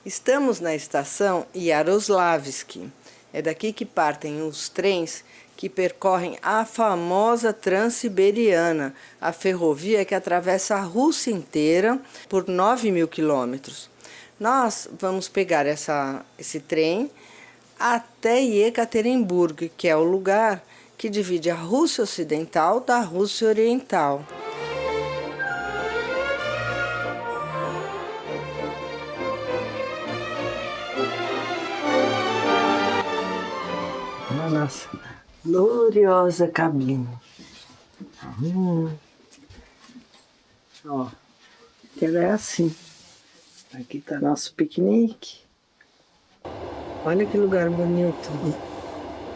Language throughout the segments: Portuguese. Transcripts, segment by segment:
Estamos na estação Yaroslavski. É daqui que partem os trens que percorrem a famosa Transiberiana, a ferrovia que atravessa a Rússia inteira por 9.000 quilômetros. Nós vamos pegar esse trem até Yekaterinburg, que é o lugar que divide a Rússia Ocidental da Rússia Oriental. A nossa gloriosa cabine. Ó, que ela é assim. Aqui tá nosso piquenique. Olha que lugar bonito.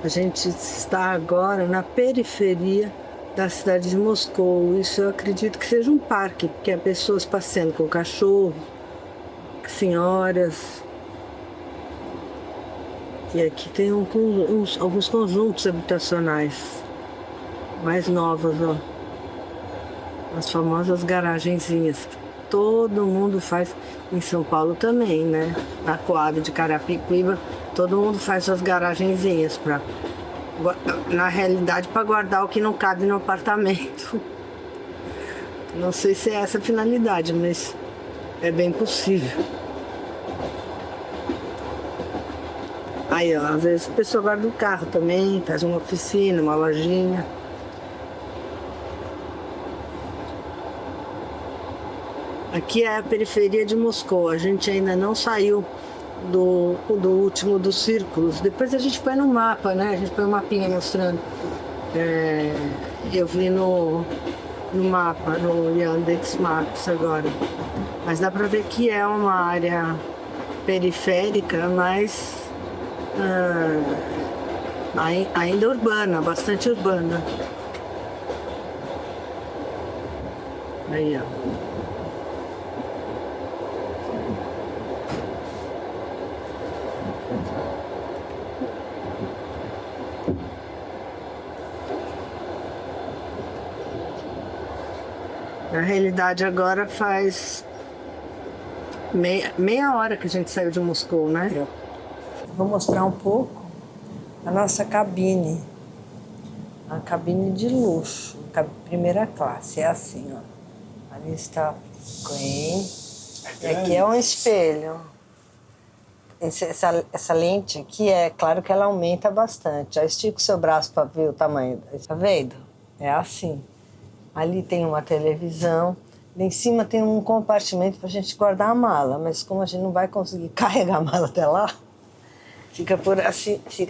A gente está agora na periferia da cidade de Moscou. Isso eu acredito que seja um parque, porque há pessoas passeando com cachorro, senhoras. E aqui tem alguns conjuntos habitacionais mais novos, ó. As famosas garagenzinhas. Todo mundo faz, em São Paulo também, né? Na Coab de Carapicuíba, todo mundo faz suas garagenzinhas na realidade, para guardar o que não cabe no apartamento. Não sei se é essa a finalidade, mas é bem possível. Aí, ó, às vezes a pessoa guarda o carro também, faz uma oficina, uma lojinha. Aqui é a periferia de Moscou. A gente ainda não saiu do último dos círculos. Depois a gente põe no mapa, né? A gente põe um mapinha mostrando. Eu vi no mapa, no Yandex Maps agora. Mas dá pra ver que é uma área periférica, mas ainda urbana, bastante urbana. Aí, ó. Na realidade, agora faz meia hora que a gente saiu de Moscou, né? Vou mostrar um pouco a nossa cabine. A cabine de luxo, primeira classe. É assim, ó. Ali está o trem. E aqui é um espelho. Essa lente aqui, é claro que ela aumenta bastante. Já estica o seu braço para ver o tamanho. Tá vendo? É assim. Ali tem uma televisão, lá em cima tem um compartimento para a gente guardar a mala, mas como a gente não vai conseguir carregar a mala até lá, fica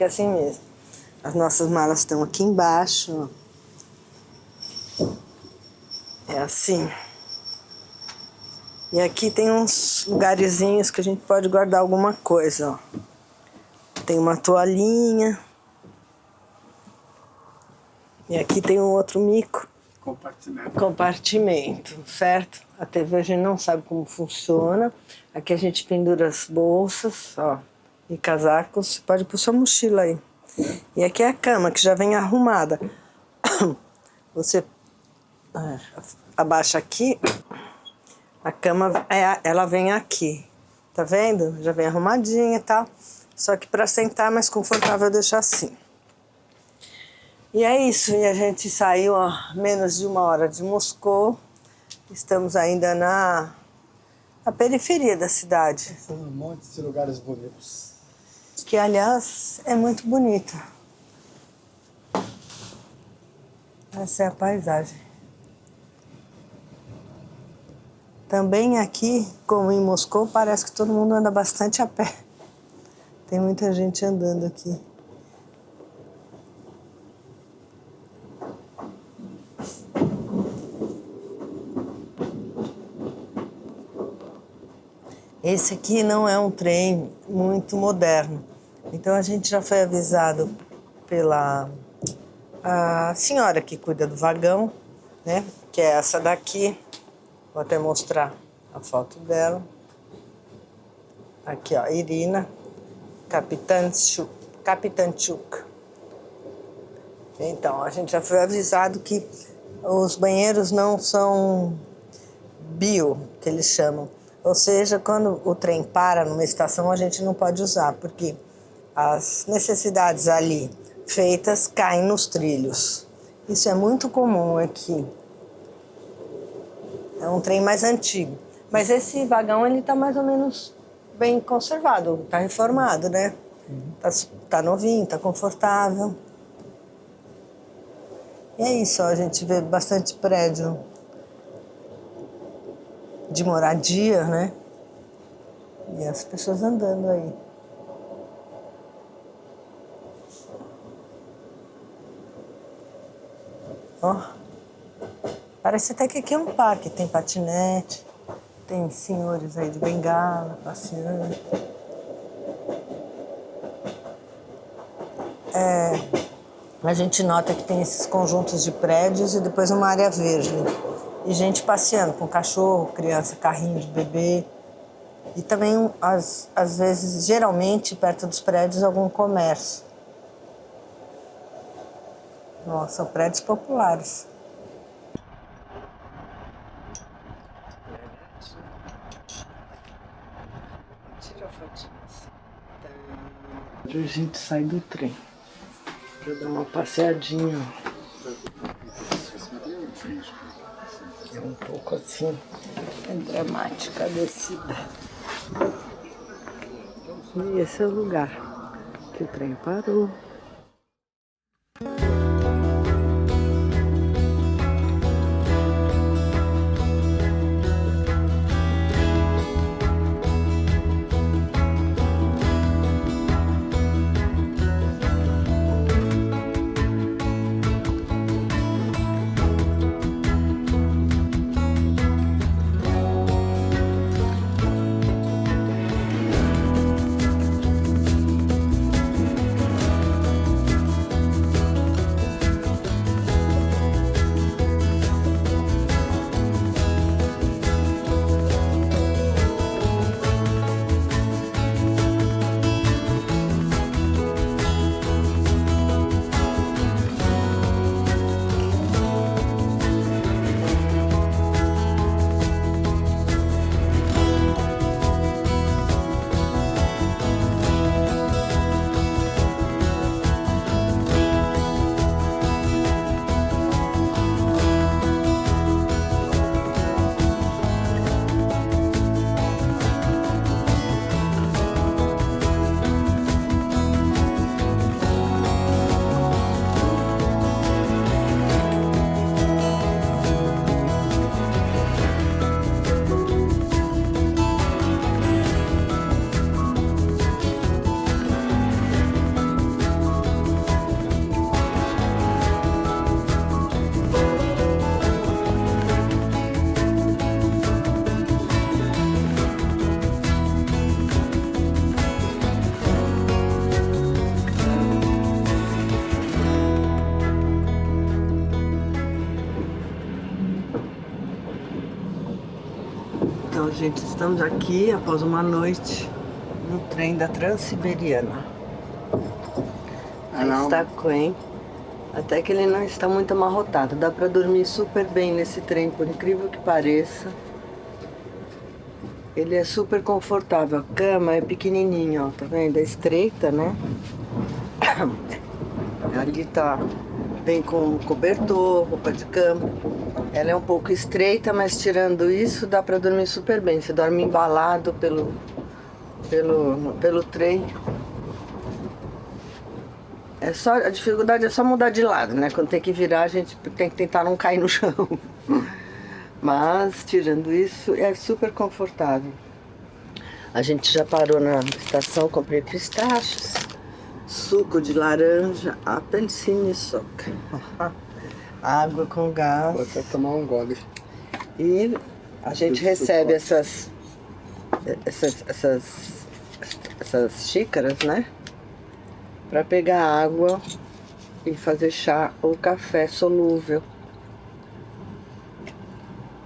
assim mesmo. As nossas malas estão aqui embaixo. É assim. E aqui tem uns lugarzinhos que a gente pode guardar alguma coisa, ó. Tem uma toalhinha. E aqui tem um outro mico. Compartimento, certo? A TV a gente não sabe como funciona. Aqui a gente pendura as bolsas, ó, e casacos. Você pode pôr sua mochila aí. E aqui é a cama, que já vem arrumada. Você abaixa aqui, a cama ela vem aqui. Tá vendo? Já vem arrumadinha e tal. Só que para sentar é mais confortável deixar assim. E é isso, e a gente saiu a menos de 1 hora de Moscou. Estamos ainda na periferia da cidade. São um monte de lugares bonitos. Que, aliás, é muito bonita. Essa é a paisagem. Também aqui, como em Moscou, parece que todo mundo anda bastante a pé. Tem muita gente andando aqui. Esse aqui não é um trem muito moderno. Então a gente já foi avisado pela a senhora que cuida do vagão, né? Que é essa daqui. Vou até mostrar a foto dela. Aqui, ó, Irina Kapitanchuk. Então, a gente já foi avisado que os banheiros não são bio, que eles chamam. Ou seja, quando o trem para numa estação, a gente não pode usar, porque as necessidades ali feitas caem nos trilhos. Isso é muito comum aqui. É um trem mais antigo. Mas esse vagão, ele tá mais ou menos bem conservado, tá reformado, né? Tá novinho, tá confortável. E é isso, ó, a gente vê bastante prédio de moradia, né? E as pessoas andando aí. Ó, parece até que aqui é um parque, tem patinete, tem senhores aí de bengala passeando. A gente nota que tem esses conjuntos de prédios e depois uma área verde. E gente passeando com cachorro, criança, carrinho de bebê. E também, às vezes, geralmente, perto dos prédios, algum comércio. Nossa, são prédios populares. Tira fotinhas. A gente sai do trem pra dar uma passeadinha. É um pouco assim, é dramática a descida. E esse é o lugar que o trem parou. Então, gente, estamos aqui após uma noite no trem da Transiberiana. Está Quen. Até que ele não está muito amarrotado. Dá para dormir super bem nesse trem, por incrível que pareça. Ele é super confortável. A cama é pequenininha, ó, tá vendo? É estreita, né? Ali tá bem com cobertor, roupa de cama. Ela é um pouco estreita, mas tirando isso, dá pra dormir super bem. Você dorme embalado pelo trem. A dificuldade é só mudar de lado, né? Quando tem que virar, a gente tem que tentar não cair no chão. Mas, tirando isso, é super confortável. A gente já parou na estação, comprei pistachos, suco de laranja, apelsine soca. Água com gás. Vou até tomar um gole. E a gente recebe essas xícaras, né? Pra pegar água e fazer chá ou café solúvel.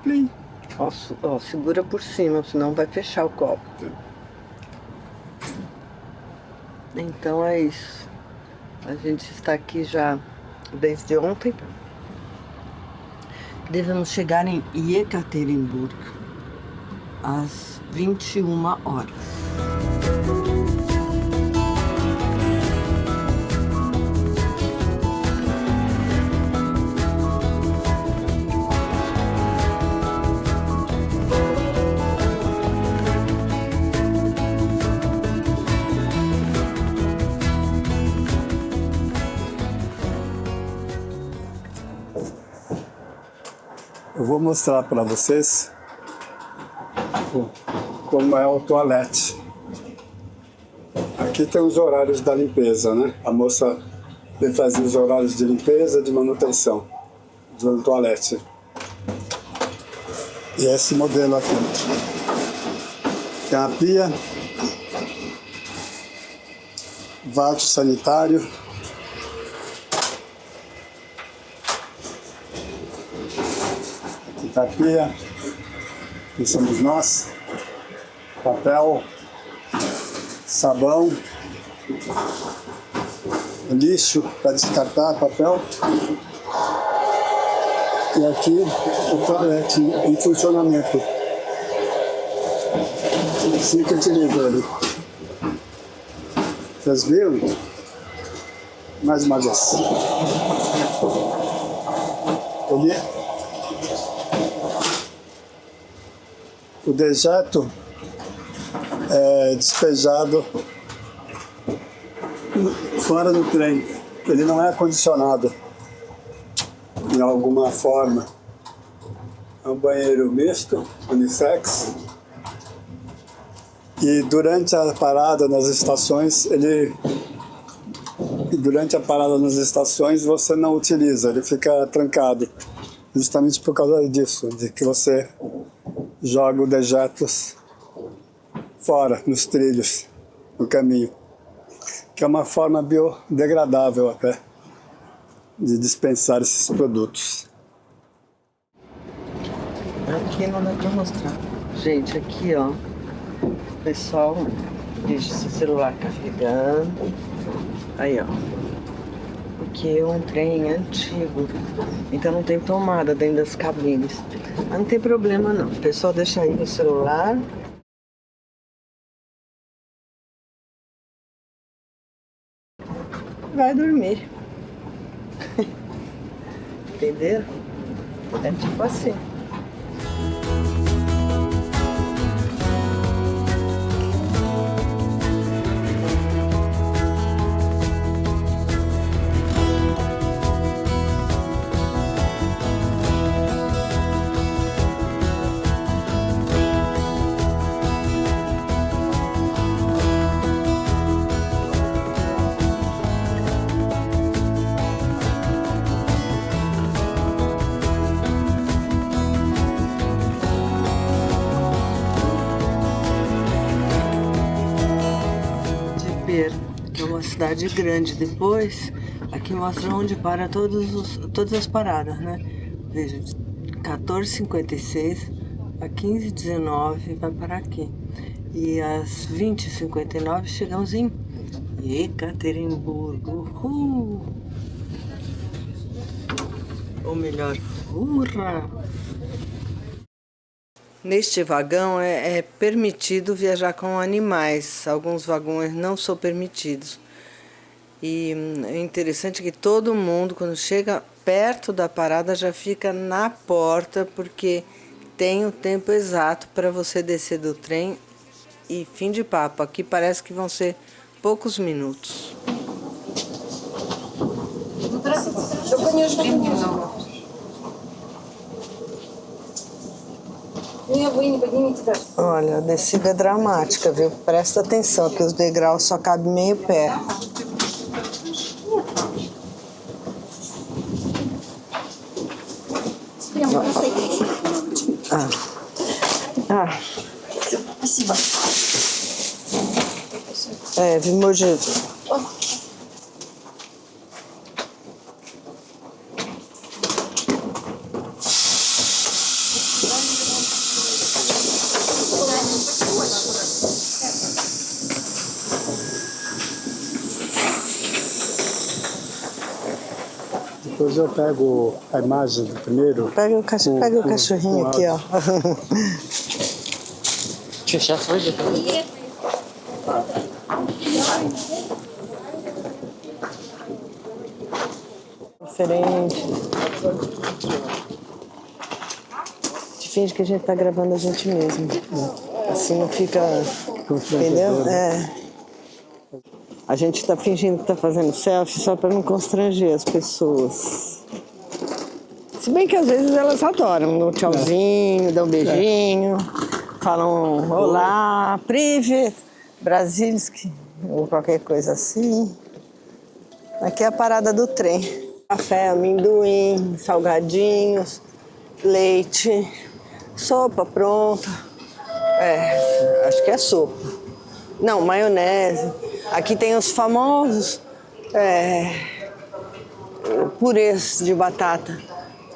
Plim. Ó, segura por cima, senão vai fechar o copo. Então é isso. A gente está aqui já desde ontem. Devemos chegar em Yekaterinburg às 21 horas. Eu vou mostrar para vocês como é o toalete. Aqui tem os horários da limpeza, né? A moça vem fazer os horários de limpeza, de manutenção do toalete. E esse modelo aqui. Tem a pia, vaso sanitário, aqui está a pia, aqui somos nós, papel, sabão, lixo para descartar papel. E aqui o toalete em funcionamento. Assim que eu tirei ele. Vocês viram? Mais uma vez. O dejeto é despejado fora do trem. Ele não é acondicionado de alguma forma. É um banheiro misto, unissex. E durante a parada nas estações, você não utiliza, ele fica trancado. Justamente por causa disso, de que você joga os dejetos fora, nos trilhos, no caminho. Que é uma forma biodegradável até de dispensar esses produtos. Aqui não dá pra mostrar. Gente, aqui ó, o pessoal deixa esse celular carregando. Aí ó, porque é um trem antigo, então não tem tomada dentro das cabines. Mas não tem problema não, o pessoal deixa aí o celular. Vai dormir. Entenderam? É tipo assim. Que é uma cidade grande. Depois, aqui mostra onde para todas as paradas, né? Veja, 14h56, a 15h19 vai parar aqui. E às 20h59 chegamos em Ekaterimburgo. Ou melhor, hurra! Neste vagão é permitido viajar com animais, alguns vagões não são permitidos. E é interessante que todo mundo, quando chega perto da parada, já fica na porta, porque tem o tempo exato para você descer do trem e fim de papo. Aqui parece que vão ser poucos minutos. Olha, a descida é dramática, viu? Presta atenção que os degraus só cabem meio pé. É, Vimogido. Depois eu pego a imagem do primeiro. Pega o cachorrinho aqui, ó. Сейчас выйдет. Diferente. A gente finge que a gente tá gravando a gente mesmo. Assim não fica. Entendeu? É. A gente tá fingindo que tá fazendo selfie só pra não constranger as pessoas. Se bem que às vezes elas adoram, dão um tchauzinho, dão um beijinho, falam olá, privet, Brasilski, ou qualquer coisa assim. Aqui é a parada do trem. Café, amendoim, salgadinhos, leite, sopa pronta. É, acho que é sopa. Não, maionese. Aqui tem os famosos purês de batata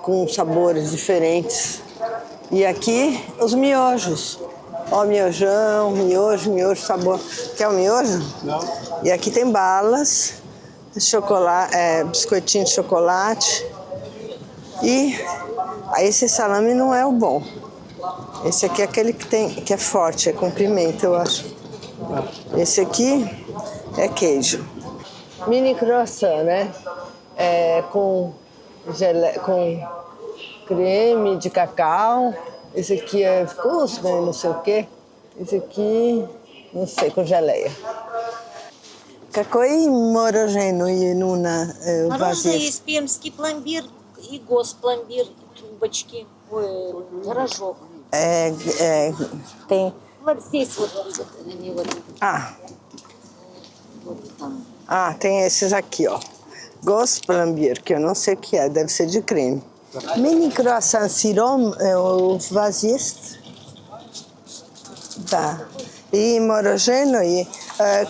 com sabores diferentes. E aqui os miojos. Ó, miojão, miojo, sabor. Quer um miojo? Não. E aqui tem balas, chocolate, biscoitinho de chocolate. E aí esse salame não é o bom. Esse aqui é aquele que é forte, é com pimenta, eu acho. Esse aqui é queijo. Mini croissant, né? Com creme de cacau. Esse aqui é вкусный, não sei o quê. Esse aqui, não sei, com geleia. Какой мороженое нужно в Мороженое вазе? есть пермский пломбир и госпломбир, трубочки, рожок. Tem. Вот здесь вот видят, они вот там. Tem esses aqui, ó. Госпломбир, que eu não sei o que é, deve ser de creme. Mini croissant сыром в вазе есть? Да. И мороженое.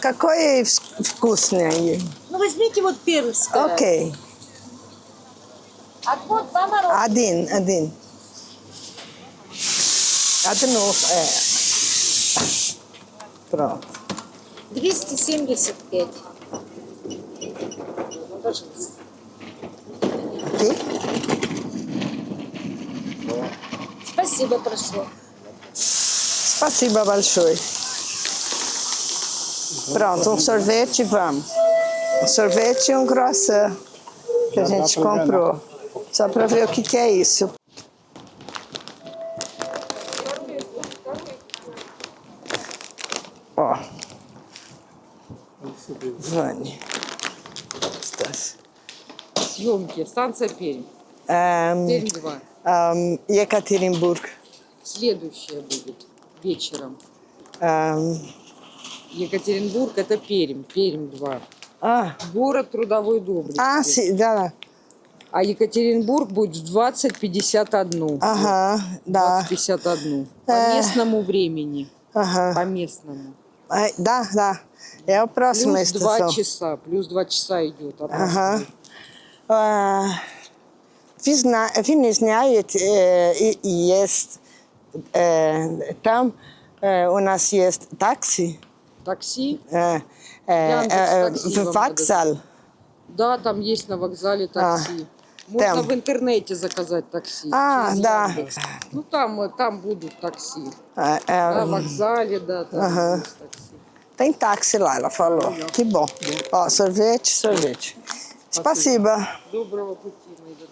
Какое вкусное? Ну возьмите вот пермское. Окей. А вот два мороженых. Один. Одно, Pronto. 275. Пожалуйста. Aqui? Спасибо, прошло. Спасибо большое. Pronto, sorvete, vamos. Um sorvete e um croissant que a gente comprou. Só para ver o que é isso. Ó. Vânia. Съемки. Станция Пермь. Пермь 2. Екатеринбург. Следующая будет вечером. Екатеринбург это Пермь. Пермь 2. Город трудовой доблести. Sim, да. А Екатеринбург будет в 20:51. Ага, да. 20:51. По местному времени. По местному. Да. É a próxima Плюс 2 estação. часа. Плюс 2 часа идет. Вы знаете, есть там у нас есть такси. Такси? В вокзал. Да, там есть на вокзале такси. Можно там. в интернете заказать такси. Да. Яндекс. Ну, там будут такси. На вокзале, да, там есть такси. Tem táxi lá, ela falou. Que bom. Ó, sorvete. Спасибо. Доброго пути, мои дорогие.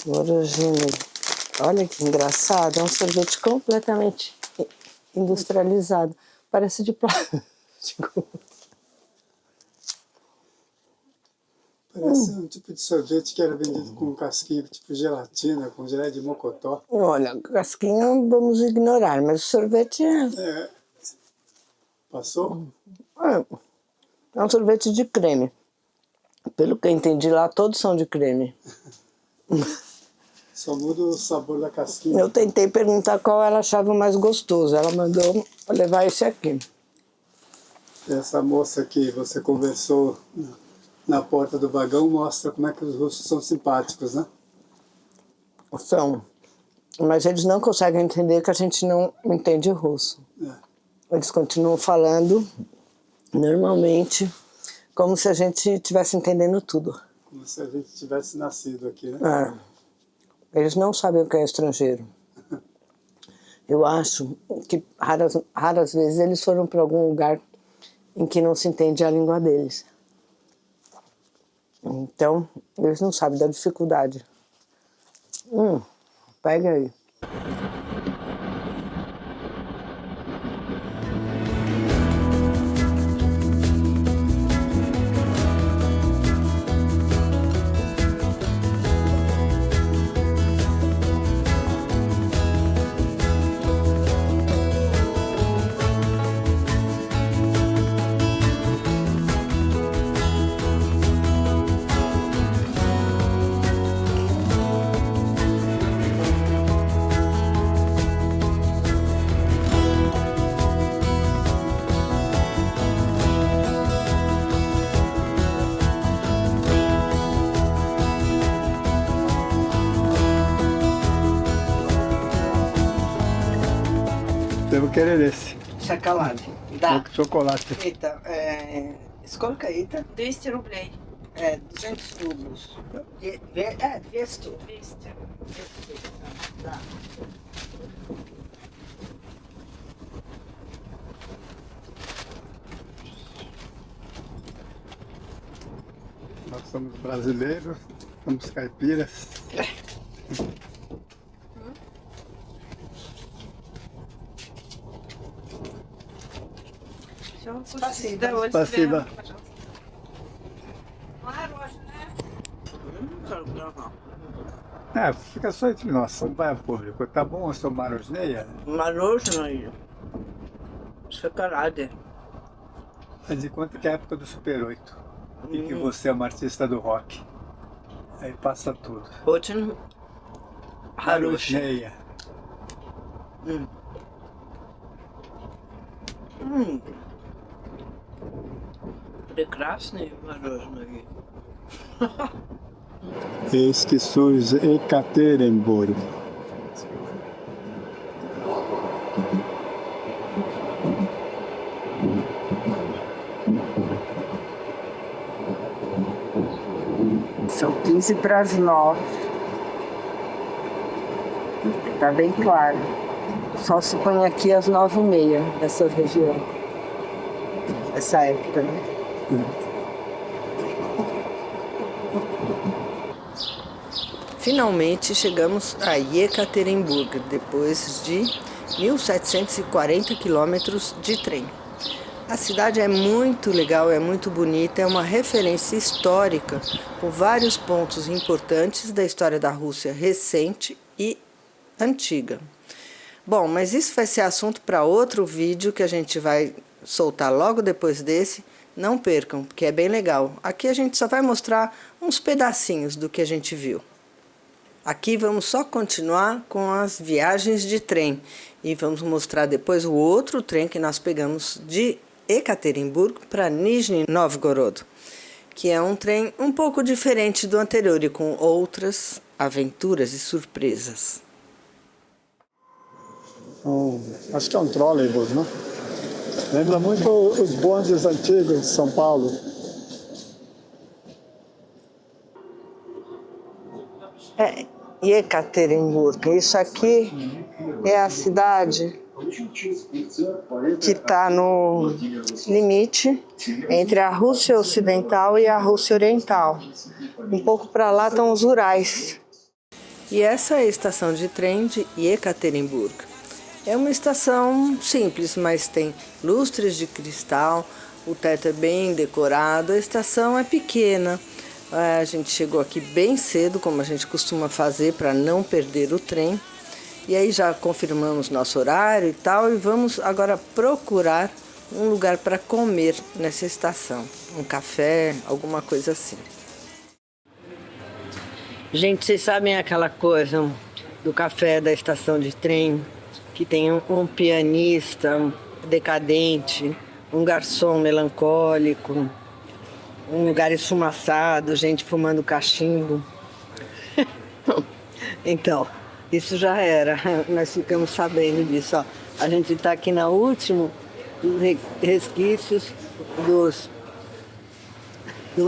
Morosinho. Olha que engraçado, é um sorvete completamente industrializado. Parece de plástico. Parece um tipo de sorvete que era vendido com casquinha, tipo gelatina, com geleia de mocotó. Olha, casquinha vamos ignorar, mas o sorvete Passou? É um sorvete de creme. Pelo que eu entendi lá, todos são de creme. Só muda o sabor da casquinha. Eu tentei perguntar qual ela achava mais gostoso. Ela mandou levar esse aqui. Essa moça que você conversou na porta do vagão mostra como é que os russos são simpáticos, né? São. Mas eles não conseguem entender que a gente não entende russo. Eles continuam falando normalmente, como se a gente estivesse entendendo tudo. Como se a gente tivesse nascido aqui, né? Eles não sabem o que é estrangeiro. Eu acho que raras vezes eles foram para algum lugar em que não se entende a língua deles. Então, eles não sabem da dificuldade. Pega aí. Devo querer esse. Шоколад. Да. Chocolate. Это, сколько это? 200 рублей. 200 рублей. 200. 200. Да. Nós somos brasileiros, somos caipiras. Спасибо. Спасибо. Fica só entre nós, não vai a público. Tá bom a sua marosneia? Мороженое. Шоколаде. Mas de quanto que é a época do Super 8? E que você é uma artista do rock. Aí passa tudo. Очень хорошее. Marosneia. Прекрасное мороженое. Eis que surge Ekaterimburgo. São 15 para as 9. Tá bem claro. Só se põe aqui às 9h30 nessa região. Essa época, né? Finalmente chegamos a Yekaterinburg, depois de 1.740 quilômetros de trem. A cidade é muito legal, é muito bonita, é uma referência histórica, com vários pontos importantes da história da Rússia recente e antiga. Bom, mas isso vai ser assunto para outro vídeo que a gente vai soltar logo depois desse. Não percam, porque é bem legal. Aqui a gente só vai mostrar uns pedacinhos do que a gente viu. Aqui vamos só continuar com as viagens de trem e vamos mostrar depois o outro trem que nós pegamos de Ekaterimburgo para Nizhny Novgorod, que é um trem um pouco diferente do anterior e com outras aventuras e surpresas. Acho que é um trolleybus, né? Lembra muito os bondes antigos de São Paulo. Yekaterinburg, isso aqui é a cidade que está no limite entre a Rússia Ocidental e a Rússia Oriental. Um pouco para lá estão os Urais. E essa é a estação de trem de Yekaterinburg. É uma estação simples, mas tem lustres de cristal, o teto é bem decorado, a estação é pequena. A gente chegou aqui bem cedo, como a gente costuma fazer, para não perder o trem. E aí já confirmamos nosso horário e tal, e vamos agora procurar um lugar para comer nessa estação. Um café, alguma coisa assim. Gente, vocês sabem aquela coisa do café da estação de trem, que tem um pianista decadente, um garçom melancólico, um lugar esfumaçado, gente fumando cachimbo. Então, isso já era, nós ficamos sabendo disso. Ó. A gente está aqui nos últimos resquícios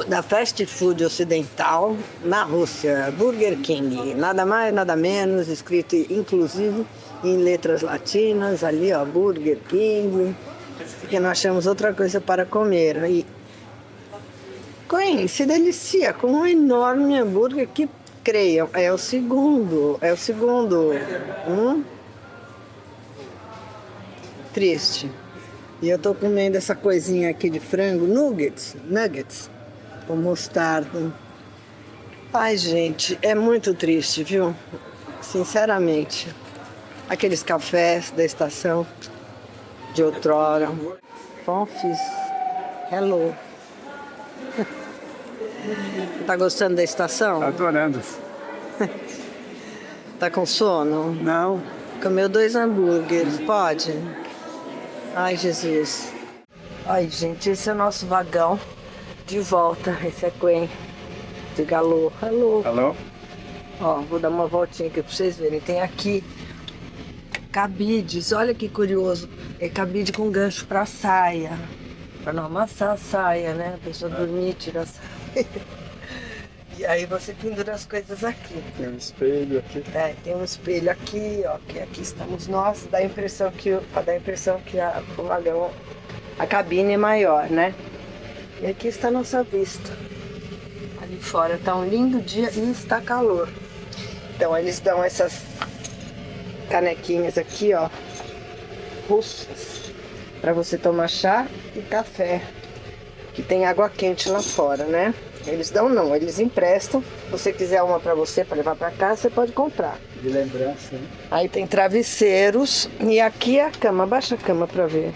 da fast food ocidental na Rússia, Burger King. Nada mais, nada menos, escrito inclusive em letras latinas, ali ó, Burger King, porque nós achamos outra coisa para comer. E Coen se delicia com um enorme hambúrguer que, creiam, é o segundo. Triste. E eu tô comendo essa coisinha aqui de frango, nuggets, com mostarda. Ai, gente, é muito triste, viu? Sinceramente. Aqueles cafés da estação de outrora. Confis. Hello. Tá gostando da estação? Adorando. Tá com sono? Não. Comeu 2 hambúrgueres, pode? Ai, Jesus. Ai, gente, esse é o nosso vagão de volta. Esse é Coen. Diga alô. Alô. Alô? Ó, vou dar uma voltinha aqui pra vocês verem. Tem aqui cabides. Olha que curioso. É cabide com gancho pra saia. Pra não amassar a saia, né? A pessoa dormir, tira a saia. E aí você pendura as coisas aqui. Tem um espelho aqui. É, tem um espelho aqui, ó, que aqui estamos nós, dá a impressão que o vagão, a cabine é maior, né? E aqui está a nossa vista. Ali fora tá um lindo dia e está calor. Então eles dão essas canequinhas aqui, ó, russas, para você tomar chá e café, que tem água quente lá fora, né? Eles dão não, eles emprestam. Se você quiser uma pra você, pra levar pra casa, você pode comprar. De lembrança, né? Aí tem travesseiros e aqui é a cama. Baixa a cama pra ver.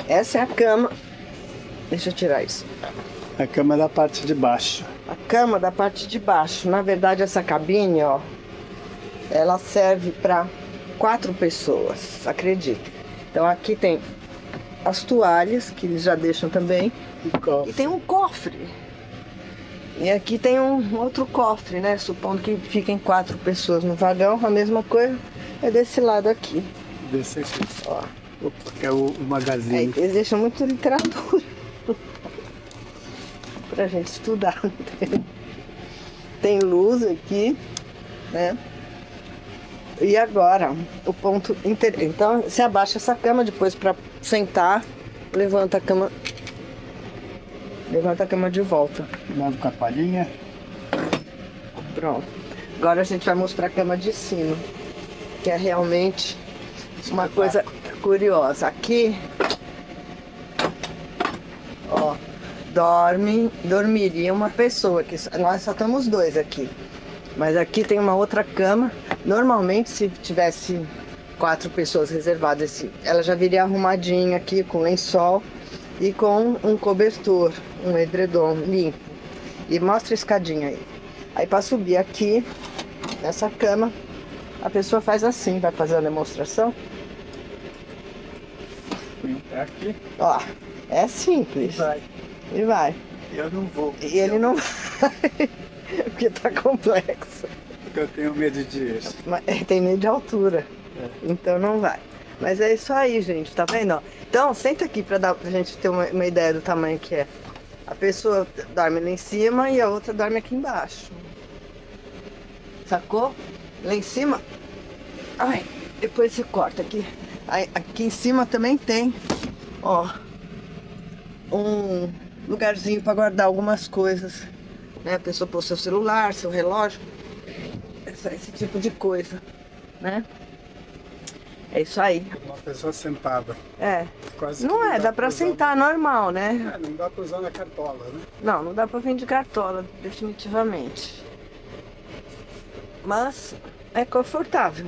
Essa é a cama. Deixa eu tirar isso. A cama da parte de baixo. A cama da parte de baixo. Na verdade, essa cabine, ó, ela serve pra 4 pessoas, acredita. Então aqui tem as toalhas, que eles já deixam também. E tem um cofre. E aqui tem um outro cofre, né? Supondo que fiquem 4 pessoas no vagão, a mesma coisa é desse lado aqui. Desse aqui. Ó. Que é o magazine. Eles deixam muito literatura pra gente estudar. Tem luz aqui, né? E agora, o ponto interesse. Então, você abaixa essa cama depois pra sentar, levanta a cama de volta. Lavo com a palhinha. Pronto. Agora a gente vai mostrar a cama de cima, que é realmente uma coisa curiosa. Aqui, ó, dormiria uma pessoa, que nós só estamos 2 aqui. Mas aqui tem uma outra cama. Normalmente, se tivesse 4 pessoas reservadas, ela já viria arrumadinha aqui, com lençol e com um cobertor, um edredom limpo. E mostra a escadinha aí. Aí para subir aqui, nessa cama, a pessoa faz assim, vai fazer a demonstração. É aqui. Ó, é simples. E vai. Eu não vou. E ele não vai, porque tá complexo. Porque eu tenho medo de... Mas ele tem medo de altura, então não vai. Mas é isso aí, gente, tá vendo? Ó? Então, senta aqui pra gente ter uma ideia do tamanho que é. A pessoa dorme lá em cima e a outra dorme aqui embaixo. Sacou? Lá em cima... Ai, depois você corta aqui. Aí, aqui em cima também tem, ó, um lugarzinho pra guardar algumas coisas, né? A pessoa pôr seu celular, seu relógio, esse tipo de coisa, né? É isso aí. Uma pessoa sentada. É. Quase não é, dá pra sentar normal, né? Não dá pra usar na cartola, né? Não dá pra vir de cartola, definitivamente. Mas é confortável.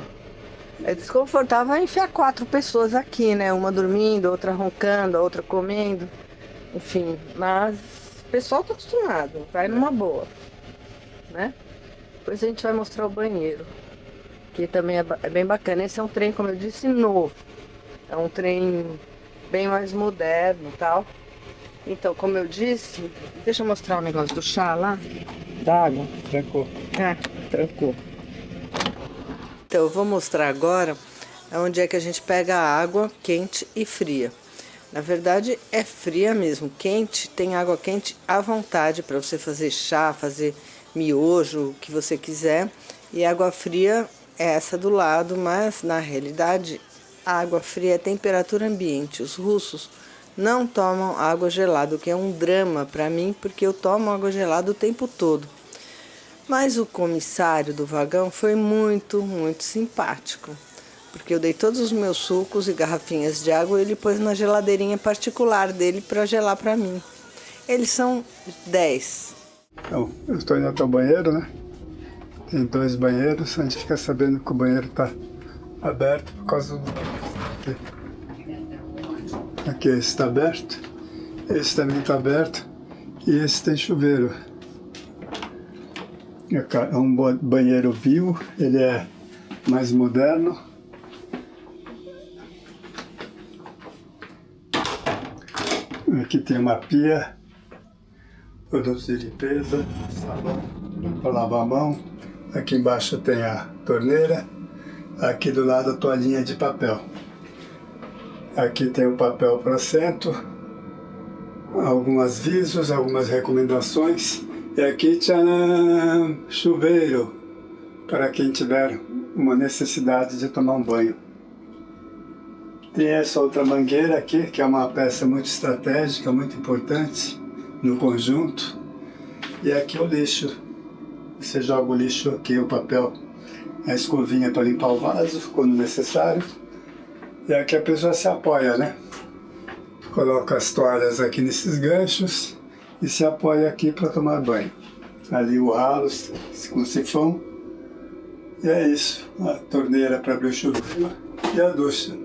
É desconfortável enfiar 4 pessoas aqui, né? Uma dormindo, outra roncando, a outra comendo. Enfim, mas o pessoal tá acostumado, vai numa boa, né? Depois a gente vai mostrar o banheiro, que também é bem bacana. Esse é um trem, como eu disse, novo. É um trem bem mais moderno e tal. Então, como eu disse, deixa eu mostrar o negócio do chá lá, da água. Trancou. Ah, trancou. Então, eu vou mostrar agora onde é que a gente pega a água quente e fria. Na verdade é fria mesmo, quente, tem água quente à vontade para você fazer chá, fazer miojo, o que você quiser. E água fria é essa do lado, mas na realidade a água fria é temperatura ambiente. Os russos não tomam água gelada, o que é um drama para mim, porque eu tomo água gelada o tempo todo. Mas o comissário do vagão foi muito simpático, porque eu dei todos os meus sucos e garrafinhas de água e ele pôs na geladeirinha particular dele para gelar para mim. Eles são 10. Então, eu estou indo até o banheiro, né? Tem 2 banheiros, a gente fica sabendo que o banheiro está aberto por causa do... Aqui esse está aberto, esse também está aberto e esse tem chuveiro. É um banheiro vivo, ele é mais moderno. Aqui tem uma pia, produtos de limpeza, sabão para lavar a mão. Aqui embaixo tem a torneira. Aqui do lado a toalhinha de papel. Aqui tem o papel para assento, alguns avisos, algumas recomendações. E aqui, tcharam, chuveiro, para quem tiver uma necessidade de tomar um banho. Tem essa outra mangueira aqui, que é uma peça muito estratégica, muito importante no conjunto. E aqui o lixo. Você joga o lixo aqui, o papel, a escovinha para limpar o vaso, quando necessário. E aqui a pessoa se apoia, né? Coloca as toalhas aqui nesses ganchos e se apoia aqui para tomar banho. Ali o ralo com sifão. E é isso. A torneira para abrir o chuveiro e a ducha.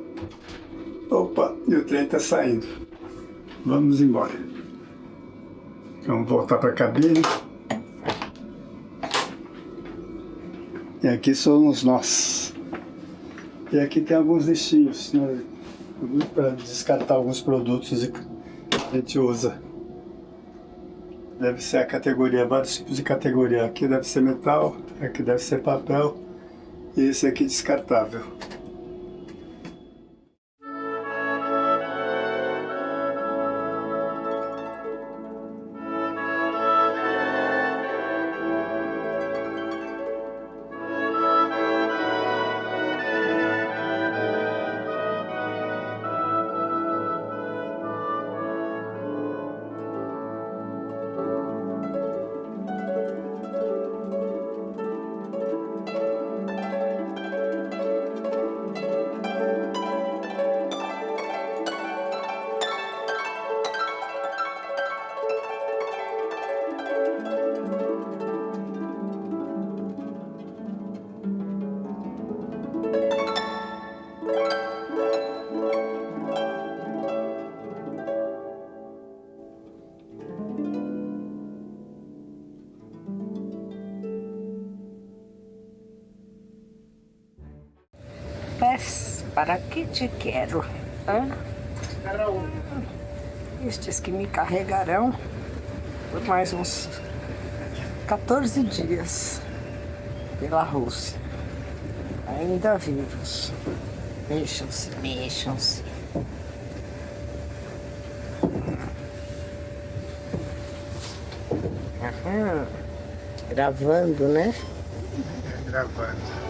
Opa, e o trem está saindo. Vamos embora. Vamos voltar para a cabine. E aqui somos nós. E aqui tem alguns lixinhos, né? Para descartar alguns produtos que a gente usa. Deve ser a categoria, vários tipos de categoria. Aqui deve ser metal, aqui deve ser papel e esse aqui descartável. Pés, para que te quero? Estes que me carregarão por mais uns 14 dias pela Rússia. Ainda vivos. Mexam-se, mexam-se. Gravando, né? Gravando.